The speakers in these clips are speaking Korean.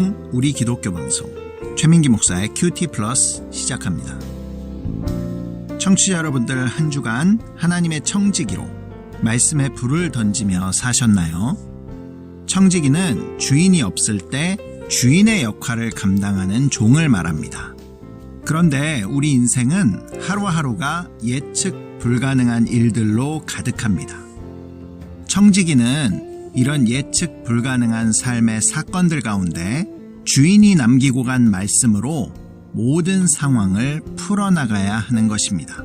방송, 우리 기독교 방송, 최민기 목사의 큐티 플러스 시작합니다. 청취자 여러분들 한 주간 하나님의 청지기로 말씀에 불을 던지며 사셨나요? 청지기는 주인이 없을 때 주인의 역할을 감당하는 종을 말합니다. 그런데 우리 인생은 하루하루가 예측 불가능한 일들로 가득합니다. 청지기는 이런 예측 불가능한 삶의 사건들 가운데 주인이 남기고 간 말씀으로 모든 상황을 풀어나가야 하는 것입니다.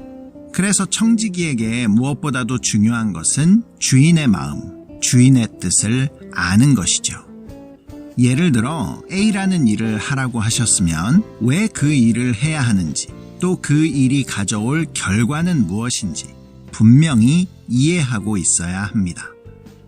그래서 청지기에게 무엇보다도 중요한 것은 주인의 마음, 주인의 뜻을 아는 것이죠. 예를 들어 A라는 일을 하라고 하셨으면 왜 그 일을 해야 하는지, 또 그 일이 가져올 결과는 무엇인지 분명히 이해하고 있어야 합니다.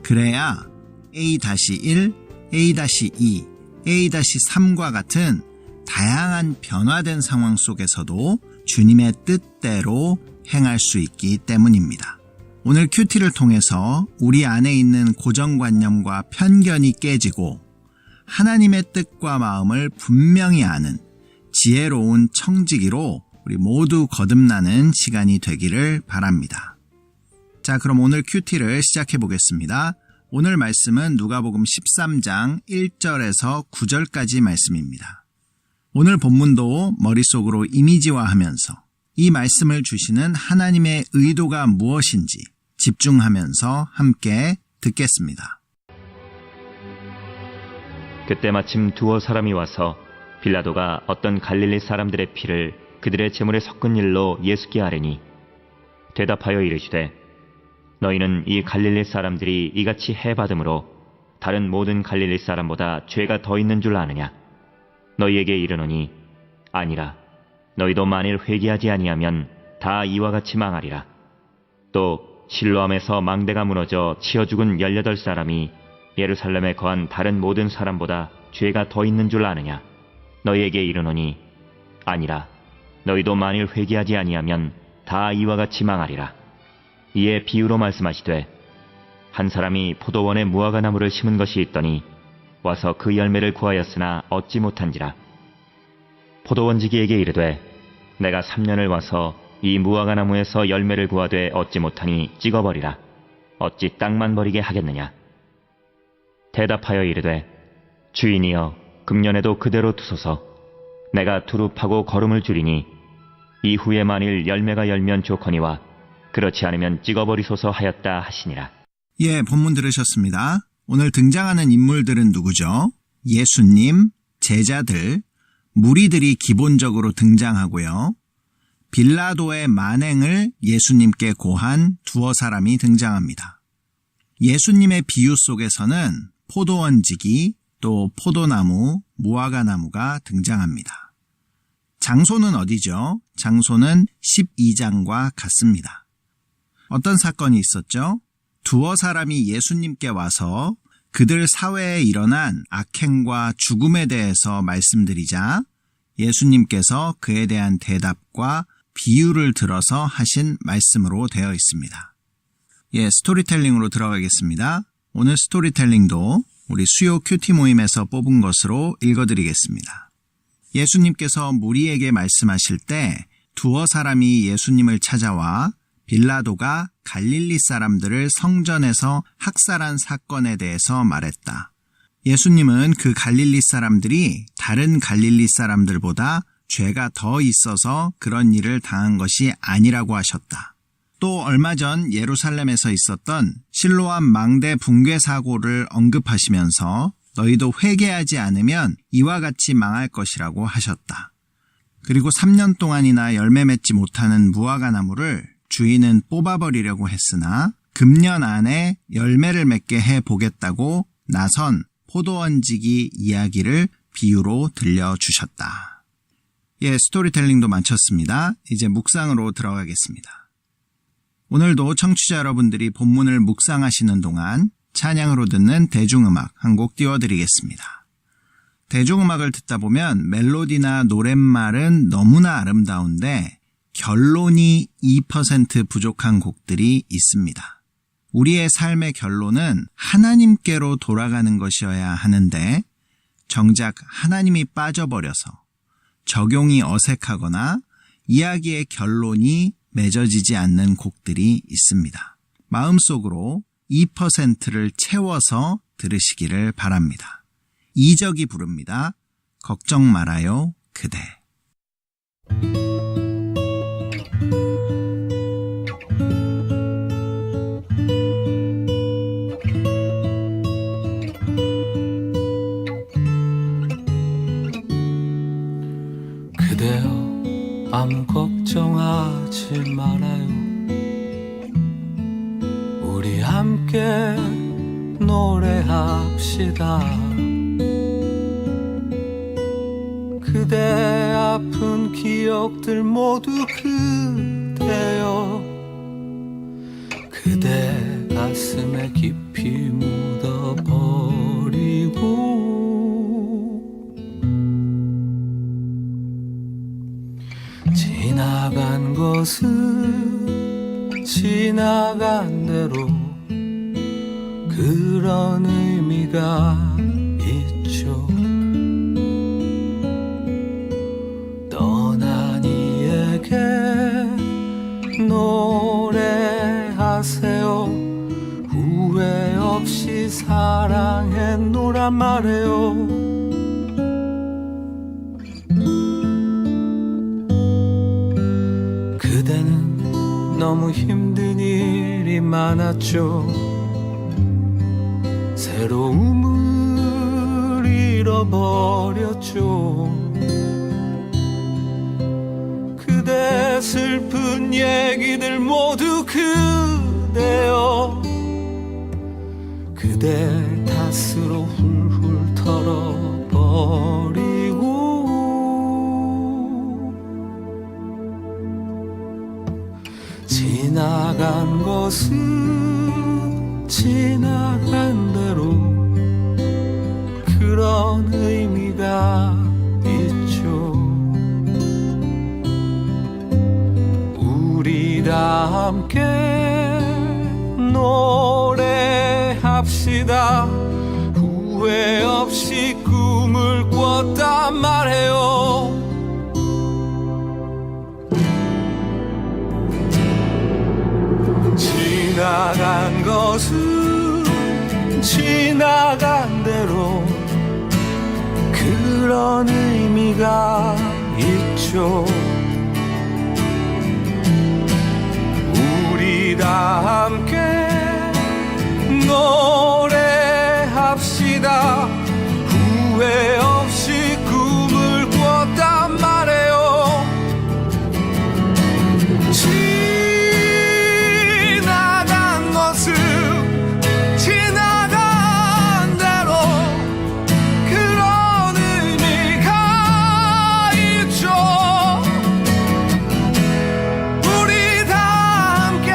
그래야 A-1, A-2, A-3과 같은 다양한 변화된 상황 속에서도 주님의 뜻대로 행할 수 있기 때문입니다. 오늘 큐티를 통해서 우리 안에 있는 고정관념과 편견이 깨지고 하나님의 뜻과 마음을 분명히 아는 지혜로운 청지기로 우리 모두 거듭나는 시간이 되기를 바랍니다. 자, 그럼 오늘 큐티를 시작해 보겠습니다. 오늘 말씀은 누가복음 13장 1절에서 9절까지 말씀입니다. 오늘 본문도 머릿속으로 이미지화하면서 이 말씀을 주시는 하나님의 의도가 무엇인지 집중하면서 함께 듣겠습니다. 그때 마침 두어 사람이 와서 빌라도가 어떤 갈릴리 사람들의 피를 그들의 제물에 섞은 일로 예수께 아뢰니 대답하여 이르시되 너희는 이 갈릴리 사람들이 이같이 해받음으로 다른 모든 갈릴리 사람보다 죄가 더 있는 줄 아느냐? 너희에게 이르노니 아니라. 너희도 만일 회개하지 아니하면 다 이와 같이 망하리라. 또 실로암에서 망대가 무너져 치어 죽은 18사람이 예루살렘에 거한 다른 모든 사람보다 죄가 더 있는 줄 아느냐? 너희에게 이르노니 아니라. 너희도 만일 회개하지 아니하면 다 이와 같이 망하리라. 이에 비유로 말씀하시되 한 사람이 포도원에 무화과나무를 심은 것이 있더니 와서 그 열매를 구하였으나 얻지 못한지라. 포도원지기에게 이르되 내가 3년을 와서 이 무화과나무에서 열매를 구하되 얻지 못하니 찍어버리라. 어찌 땅만 버리게 하겠느냐? 대답하여 이르되 주인이여 금년에도 그대로 두소서. 내가 두루 파고 거름을 줄이니 이후에 만일 열매가 열면 좋거니와 그렇지 않으면 찍어버리소서 하였다 하시니라. 예, 본문 들으셨습니다. 오늘 등장하는 인물들은 누구죠? 예수님, 제자들, 무리들이 기본적으로 등장하고요. 빌라도의 만행을 예수님께 고한 두어 사람이 등장합니다. 예수님의 비유 속에서는 포도원지기, 또 포도나무, 무화과나무가 등장합니다. 장소는 어디죠? 장소는 12장과 같습니다. 어떤 사건이 있었죠? 두어 사람이 예수님께 와서 그들 사회에 일어난 악행과 죽음에 대해서 말씀드리자 예수님께서 그에 대한 대답과 비유를 들어서 하신 말씀으로 되어 있습니다. 예, 스토리텔링으로 들어가겠습니다. 오늘 스토리텔링도 우리 수요 큐티 모임에서 뽑은 것으로 읽어드리겠습니다. 예수님께서 무리에게 말씀하실 때 두어 사람이 예수님을 찾아와 빌라도가 갈릴리 사람들을 성전에서 학살한 사건에 대해서 말했다. 예수님은 그 갈릴리 사람들이 다른 갈릴리 사람들보다 죄가 더 있어서 그런 일을 당한 것이 아니라고 하셨다. 또 얼마 전 예루살렘에서 있었던 실로암 망대 붕괴 사고를 언급하시면서 너희도 회개하지 않으면 이와 같이 망할 것이라고 하셨다. 그리고 3년 동안이나 열매 맺지 못하는 무화과나무를 주인은 뽑아버리려고 했으나 금년 안에 열매를 맺게 해보겠다고 나선 포도원지기 이야기를 비유로 들려주셨다. 예, 스토리텔링도 마쳤습니다. 이제 묵상으로 들어가겠습니다. 오늘도 청취자 여러분들이 본문을 묵상하시는 동안 찬양으로 듣는 대중음악 한 곡 띄워드리겠습니다. 대중음악을 듣다 보면 멜로디나 노랫말은 너무나 아름다운데 결론이 2% 부족한 곡들이 있습니다. 우리의 삶의 결론은 하나님께로 돌아가는 것이어야 하는데 정작 하나님이 빠져버려서 적용이 어색하거나 이야기의 결론이 맺어지지 않는 곡들이 있습니다. 마음속으로 2%를 채워서 들으시기를 바랍니다. 이적이 부릅니다. 걱정 말아요, 그대. 그대여 아무 걱정하지 말아요. 우리 함께 노래합시다. 그대 아픈 기억들 모두 그대여 그대 가슴에 깊이 묻어버리고 지나간 것은 지나간 대로 그런 의미가 있죠. 떠난 이에게 노래하세요. 후회 없이 사랑했노란 말해요. 그대는 너무 힘든 일이 많았죠. 새로움을 잃어버렸죠. 그대 슬픈 얘기들 모두 그대여 그대 탓으로 훌훌 털어버리고 지나간 것은 지나간 대로 그런 의미가 있죠. 우리 다 함께 노래합시다. 후회 없이 꿈을 꿨단 말해요. 지나간 것은 지나간 대로 그런 의미가 있죠. 우리 다 함께 노래합시다. 후회 없이 꿈을 꿨단 말해요. 지나간 것은 지나간 대로 그런 의미가 있죠. 우리 다 함께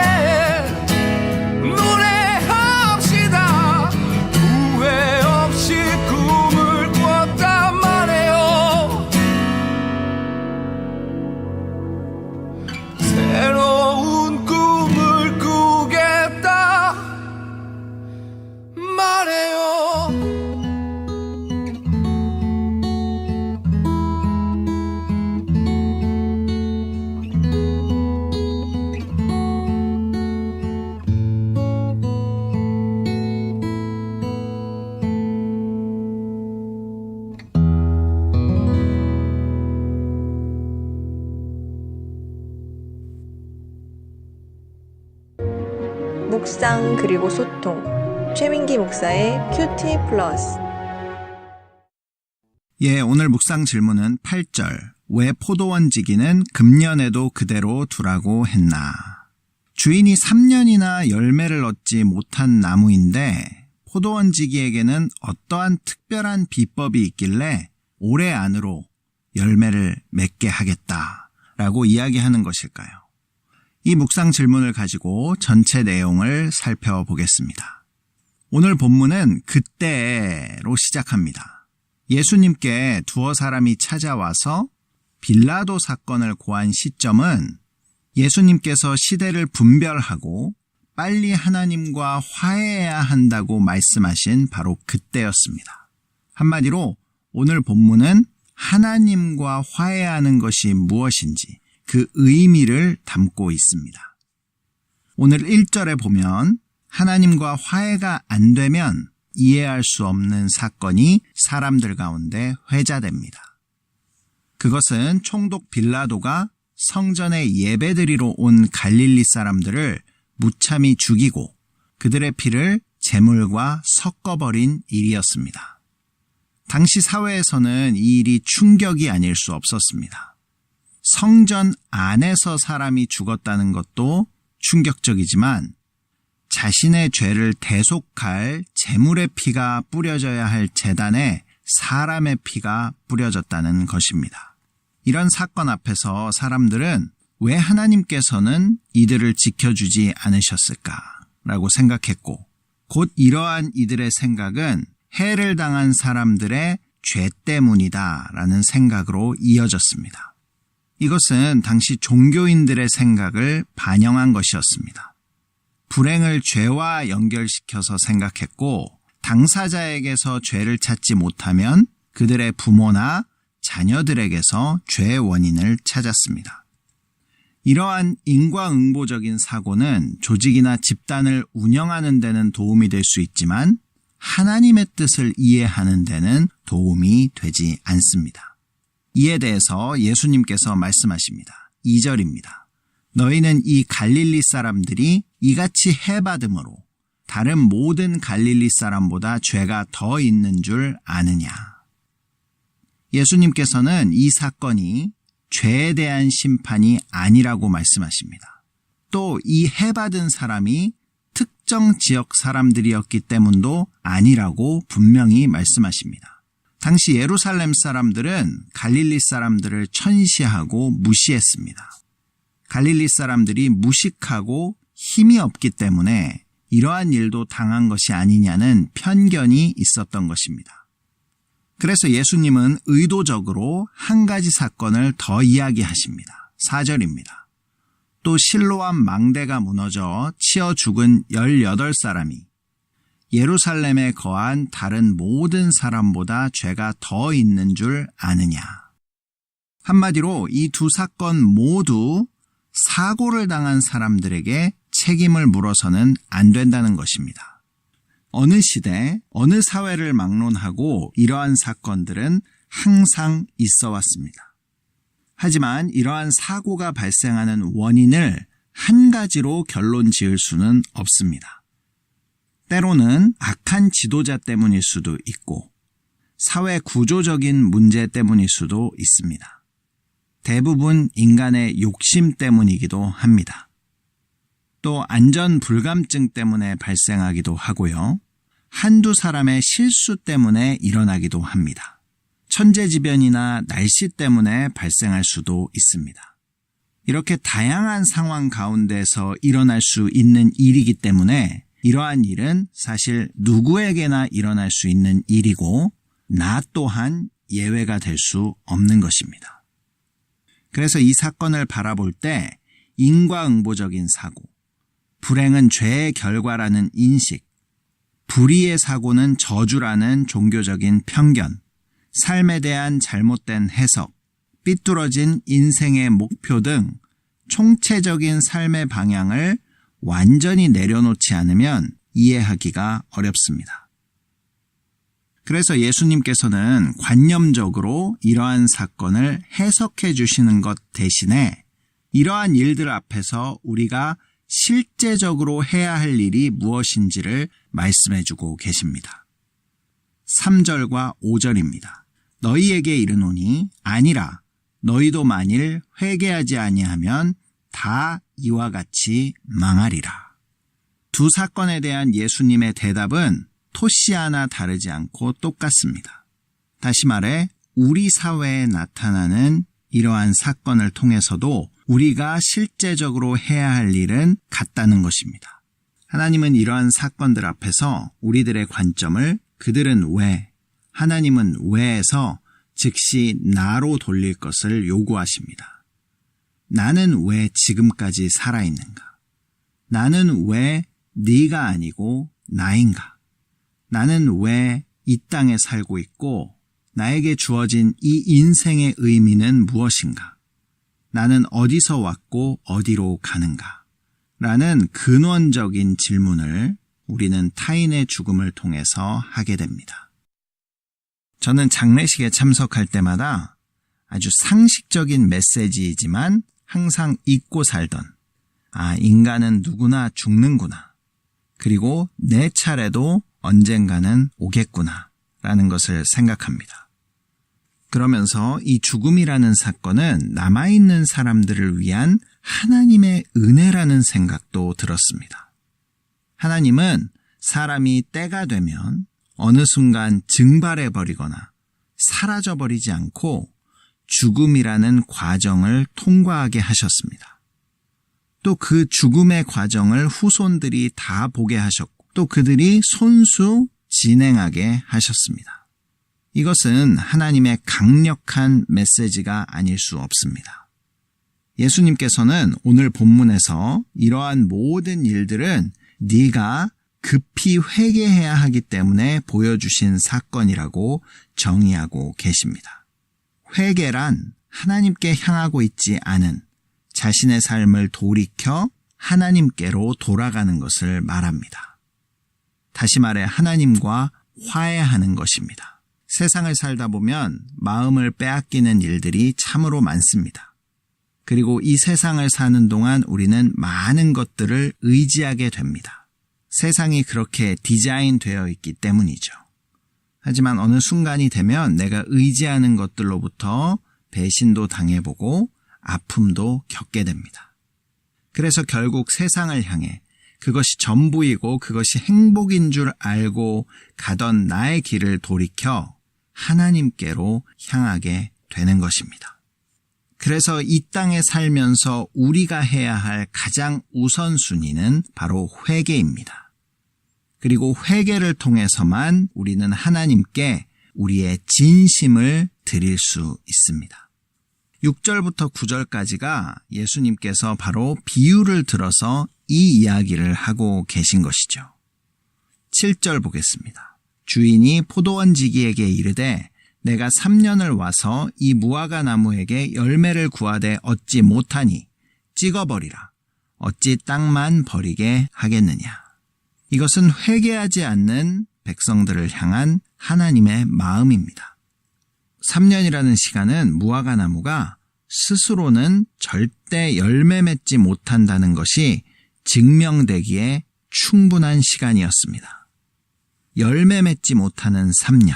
노래합시다. 후회 없이 꿈을 꿨단 말해요. 새로운 꿈을 꾸겠다 말해요. 묵상 그리고 소통 최민기 목사의 큐티 플러스. 오늘 묵상 질문은 8절. 왜 포도원 지기는 금년에도 그대로 두라고 했나? 주인이 3년이나 열매를 얻지 못한 나무인데 포도원 지기에게는 어떠한 특별한 비법이 있길래 올해 안으로 열매를 맺게 하겠다라고 이야기하는 것일까요? 이 묵상 질문을 가지고 전체 내용을 살펴보겠습니다. 오늘 본문은 그때로 시작합니다. 예수님께 두어 사람이 찾아와서 빌라도 사건을 고한 시점은 예수님께서 시대를 분별하고 빨리 하나님과 화해해야 한다고 말씀하신 바로 그때였습니다. 한마디로 오늘 본문은 하나님과 화해하는 것이 무엇인지 그 의미를 담고 있습니다. 오늘 1절에 보면 하나님과 화해가 안 되면 이해할 수 없는 사건이 사람들 가운데 회자됩니다. 그것은 총독 빌라도가 성전에 예배드리러 온 갈릴리 사람들을 무참히 죽이고 그들의 피를 제물과 섞어버린 일이었습니다. 당시 사회에서는 이 일이 충격이 아닐 수 없었습니다. 성전 안에서 사람이 죽었다는 것도 충격적이지만 자신의 죄를 대속할 제물의 피가 뿌려져야 할 제단에 사람의 피가 뿌려졌다는 것입니다. 이런 사건 앞에서 사람들은 왜 하나님께서는 이들을 지켜주지 않으셨을까라고 생각했고, 곧 이러한 이들의 생각은 해를 당한 사람들의 죄 때문이다라는 생각으로 이어졌습니다. 이것은 당시 종교인들의 생각을 반영한 것이었습니다. 불행을 죄와 연결시켜서 생각했고, 당사자에게서 죄를 찾지 못하면 그들의 부모나 자녀들에게서 죄의 원인을 찾았습니다. 이러한 인과응보적인 사고는 조직이나 집단을 운영하는 데는 도움이 될 수 있지만 하나님의 뜻을 이해하는 데는 도움이 되지 않습니다. 이에 대해서 예수님께서 말씀하십니다. 2절입니다. 너희는 이 갈릴리 사람들이 이같이 해받음으로 다른 모든 갈릴리 사람보다 죄가 더 있는 줄 아느냐. 예수님께서는 이 사건이 죄에 대한 심판이 아니라고 말씀하십니다. 또 이 해받은 사람이 특정 지역 사람들이었기 때문도 아니라고 분명히 말씀하십니다. 당시 예루살렘 사람들은 갈릴리 사람들을 천시하고 무시했습니다. 갈릴리 사람들이 무식하고 힘이 없기 때문에 이러한 일도 당한 것이 아니냐는 편견이 있었던 것입니다. 그래서 예수님은 의도적으로 한 가지 사건을 더 이야기하십니다. 4절입니다. 또 실로암 망대가 무너져 치어 죽은 18사람이 예루살렘에 거한 다른 모든 사람보다 죄가 더 있는 줄 아느냐. 한마디로 이 두 사건 모두 사고를 당한 사람들에게 책임을 물어서는 안 된다는 것입니다. 어느 시대, 어느 사회를 막론하고 이러한 사건들은 항상 있어 왔습니다. 하지만 이러한 사고가 발생하는 원인을 한 가지로 결론 지을 수는 없습니다. 때로는 악한 지도자 때문일 수도 있고 사회 구조적인 문제 때문일 수도 있습니다. 대부분 인간의 욕심 때문이기도 합니다. 또 안전 불감증 때문에 발생하기도 하고요. 한두 사람의 실수 때문에 일어나기도 합니다. 천재지변이나 날씨 때문에 발생할 수도 있습니다. 이렇게 다양한 상황 가운데서 일어날 수 있는 일이기 때문에 이러한 일은 사실 누구에게나 일어날 수 있는 일이고 나 또한 예외가 될 수 없는 것입니다. 그래서 이 사건을 바라볼 때 인과응보적인 사고, 불행은 죄의 결과라는 인식, 불의의 사고는 저주라는 종교적인 편견, 삶에 대한 잘못된 해석, 삐뚤어진 인생의 목표 등 총체적인 삶의 방향을 완전히 내려놓지 않으면 이해하기가 어렵습니다. 그래서 예수님께서는 관념적으로 이러한 사건을 해석해 주시는 것 대신에 이러한 일들 앞에서 우리가 실제적으로 해야 할 일이 무엇인지를 말씀해 주고 계십니다. 3절과 5절입니다. 너희에게 이르노니 아니라 너희도 만일 회개하지 아니하면 다 이와 같이 망하리라. 두 사건에 대한 예수님의 대답은 토시 하나 다르지 않고 똑같습니다. 다시 말해 우리 사회에 나타나는 이러한 사건을 통해서도 우리가 실제적으로 해야 할 일은 같다는 것입니다. 하나님은 이러한 사건들 앞에서 우리들의 관점을 그들은 왜, 하나님은 왜에서 즉시 나로 돌릴 것을 요구하십니다. 나는 왜 지금까지 살아있는가? 나는 왜 네가 아니고 나인가? 나는 왜 이 땅에 살고 있고 나에게 주어진 이 인생의 의미는 무엇인가? 나는 어디서 왔고 어디로 가는가? 라는 근원적인 질문을 우리는 타인의 죽음을 통해서 하게 됩니다. 저는 장례식에 참석할 때마다 아주 상식적인 메시지이지만 항상 잊고 살던 인간은 누구나 죽는구나. 그리고 내 차례도 언젠가는 오겠구나 라는 것을 생각합니다. 그러면서 이 죽음이라는 사건은 남아있는 사람들을 위한 하나님의 은혜라는 생각도 들었습니다. 하나님은 사람이 때가 되면 어느 순간 증발해버리거나 사라져버리지 않고 죽음이라는 과정을 통과하게 하셨습니다. 또 그 죽음의 과정을 후손들이 다 보게 하셨고 또 그들이 손수 진행하게 하셨습니다. 이것은 하나님의 강력한 메시지가 아닐 수 없습니다. 예수님께서는 오늘 본문에서 이러한 모든 일들은 네가 급히 회개해야 하기 때문에 보여주신 사건이라고 정의하고 계십니다. 회개란 하나님께 향하고 있지 않은 자신의 삶을 돌이켜 하나님께로 돌아가는 것을 말합니다. 다시 말해 하나님과 화해하는 것입니다. 세상을 살다 보면 마음을 빼앗기는 일들이 참으로 많습니다. 그리고 이 세상을 사는 동안 우리는 많은 것들을 의지하게 됩니다. 세상이 그렇게 디자인되어 있기 때문이죠. 하지만 어느 순간이 되면 내가 의지하는 것들로부터 배신도 당해보고 아픔도 겪게 됩니다. 그래서 결국 세상을 향해 그것이 전부이고 그것이 행복인 줄 알고 가던 나의 길을 돌이켜 하나님께로 향하게 되는 것입니다. 그래서 이 땅에 살면서 우리가 해야 할 가장 우선순위는 바로 회개입니다. 그리고 회개를 통해서만 우리는 하나님께 우리의 진심을 드릴 수 있습니다. 6절부터 9절까지가 예수님께서 바로 비유를 들어서 이 이야기를 하고 계신 것이죠. 7절 보겠습니다. 주인이 포도원지기에게 이르되 내가 3년을 와서 이 무화과 나무에게 열매를 구하되 얻지 못하니 찍어버리라. 어찌 땅만 버리게 하겠느냐. 이것은 회개하지 않는 백성들을 향한 하나님의 마음입니다. 3년이라는 시간은 무화과 나무가 스스로는 절대 열매 맺지 못한다는 것이 증명되기에 충분한 시간이었습니다. 열매 맺지 못하는 3년.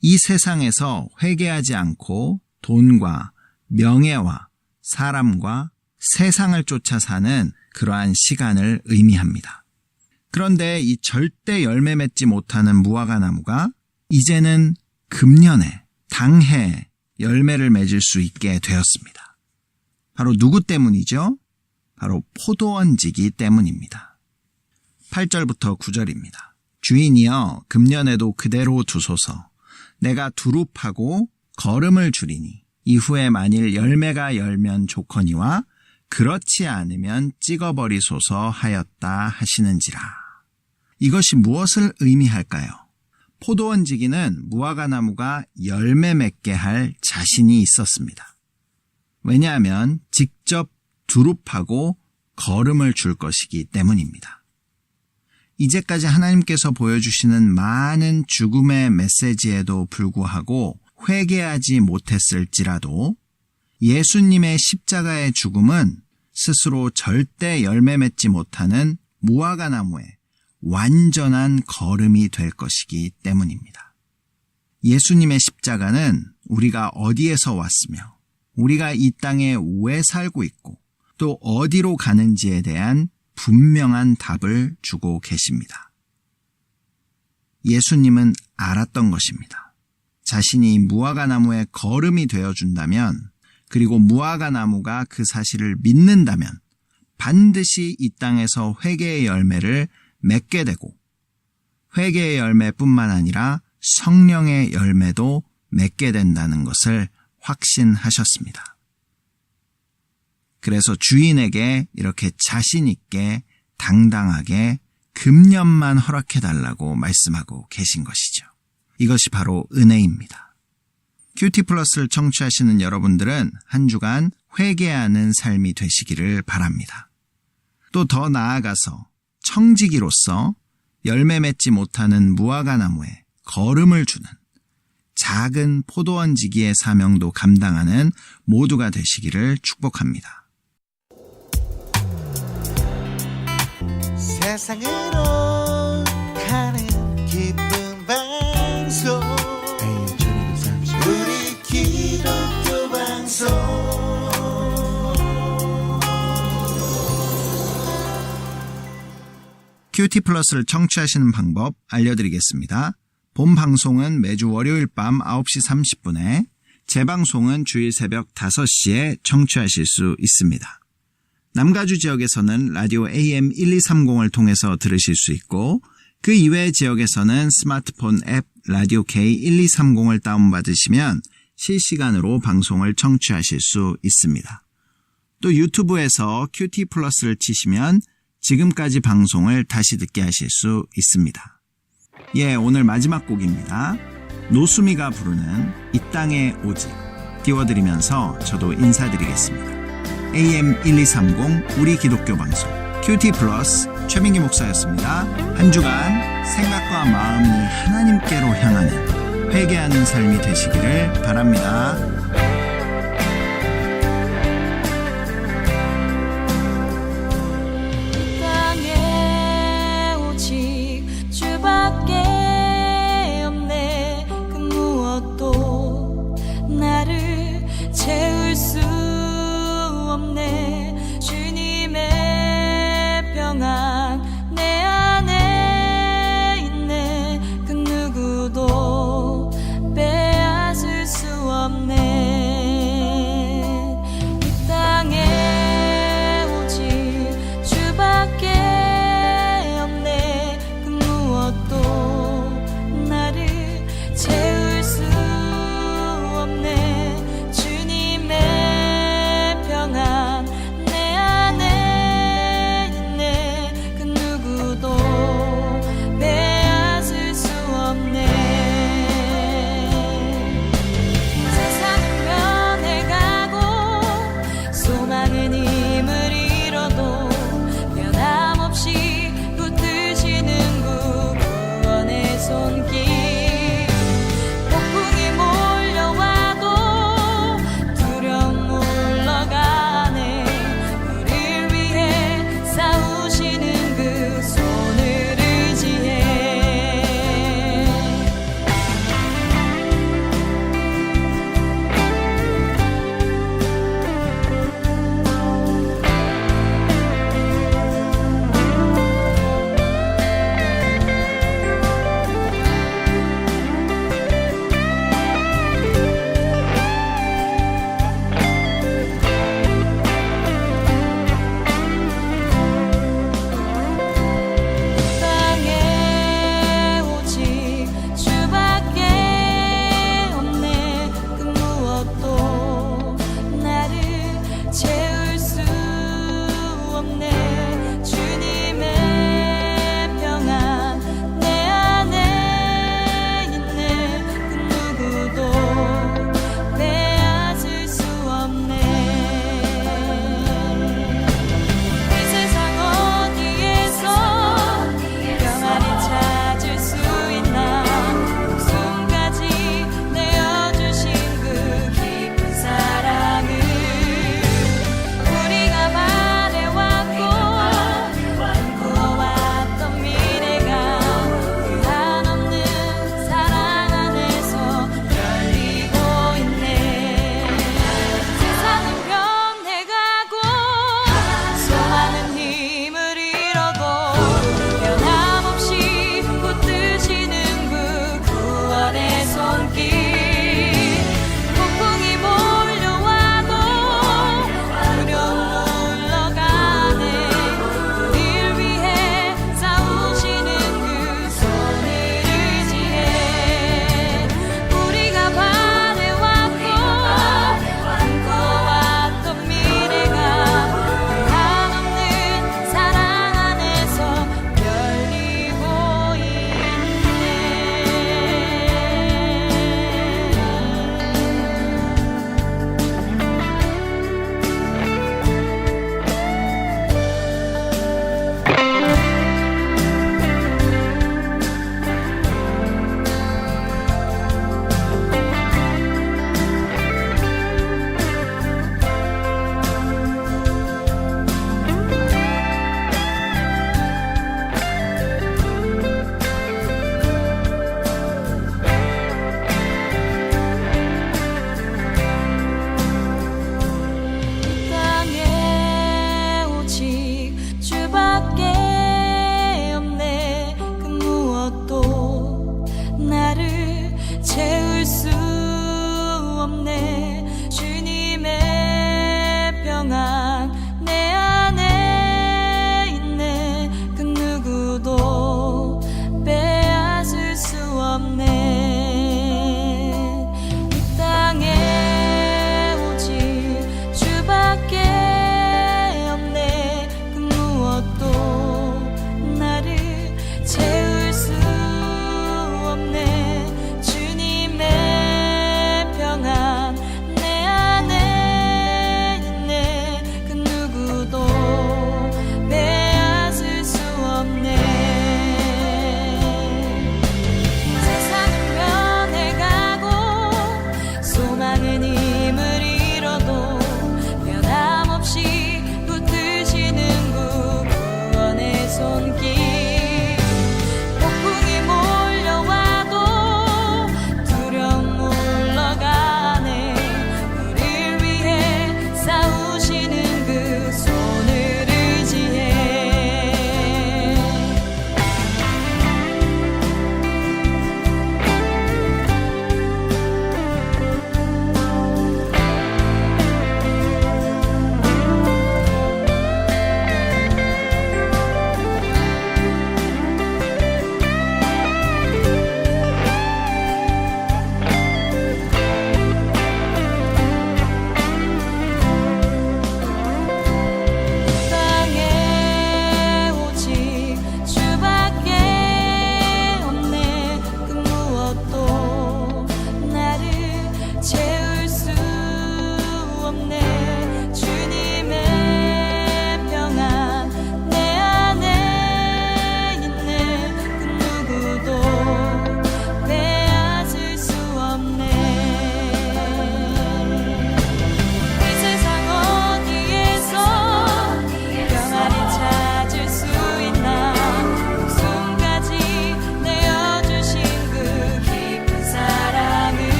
이 세상에서 회개하지 않고 돈과 명예와 사람과 세상을 쫓아 사는 그러한 시간을 의미합니다. 그런데 이 절대 열매 맺지 못하는 무화과 나무가 이제는 금년에 당해 열매를 맺을 수 있게 되었습니다. 바로 누구 때문이죠? 바로 포도원지기 때문입니다. 8절부터 9절입니다. 주인이여 금년에도 그대로 두소서. 내가 두릅하고 거름을 주리니 이후에 만일 열매가 열면 좋거니와 그렇지 않으면 찍어버리소서 하였다 하시는지라. 이것이 무엇을 의미할까요? 포도원지기는 무화과 나무가 열매 맺게 할 자신이 있었습니다. 왜냐하면 직접 두릅하고 거름을 줄 것이기 때문입니다. 이제까지 하나님께서 보여주시는 많은 죽음의 메시지에도 불구하고 회개하지 못했을지라도 예수님의 십자가의 죽음은 스스로 절대 열매 맺지 못하는 무화과 나무에 완전한 거름이 될 것이기 때문입니다. 예수님의 십자가는 우리가 어디에서 왔으며 우리가 이 땅에 왜 살고 있고 또 어디로 가는지에 대한 분명한 답을 주고 계십니다. 예수님은 알았던 것입니다. 자신이 무화과 나무의 거름이 되어준다면 그리고 무화과 나무가 그 사실을 믿는다면 반드시 이 땅에서 회개의 열매를 맺게 되고 회개의 열매뿐만 아니라 성령의 열매도 맺게 된다는 것을 확신하셨습니다. 그래서 주인에게 이렇게 자신 있게 당당하게 금년만 허락해달라고 말씀하고 계신 것이죠. 이것이 바로 은혜입니다. 큐티 플러스를 청취하시는 여러분들은 한 주간 회개하는 삶이 되시기를 바랍니다. 또 더 나아가서 청지기로서 열매 맺지 못하는 무화과 나무에 거름을 주는 작은 포도원지기의 사명도 감당하는 모두가 되시기를 축복합니다. 세상으로 가는 기쁜 방송 우리 기독교 방송 큐티 플러스를 청취하시는 방법 알려드리겠습니다. 본 방송은 매주 월요일 밤 9시 30분에, 재방송은 주일 새벽 5시에 청취하실 수 있습니다. 남가주 지역에서는 라디오 AM 1230을 통해서 들으실 수 있고, 그 이외의 지역에서는 스마트폰 앱 라디오 K 1230을 다운받으시면 실시간으로 방송을 청취하실 수 있습니다. 또 유튜브에서 큐티 플러스를 치시면 지금까지 방송을 다시 듣게 하실 수 있습니다. 오늘 마지막 곡입니다. 노수미가 부르는 이 땅에 오직 띄워드리면서 저도 인사드리겠습니다. AM 1230 우리 기독교 방송 큐티 플러스 최민기 목사였습니다. 한 주간 생각과 마음이 하나님께로 향하는 회개하는 삶이 되시기를 바랍니다. 땅에 오직 주밖에 없네. 그 무엇도 나를 채울 수 없네. 주님의 평안 내 안에 있네. 그 누구도 빼앗을 수 없네.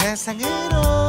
세상으로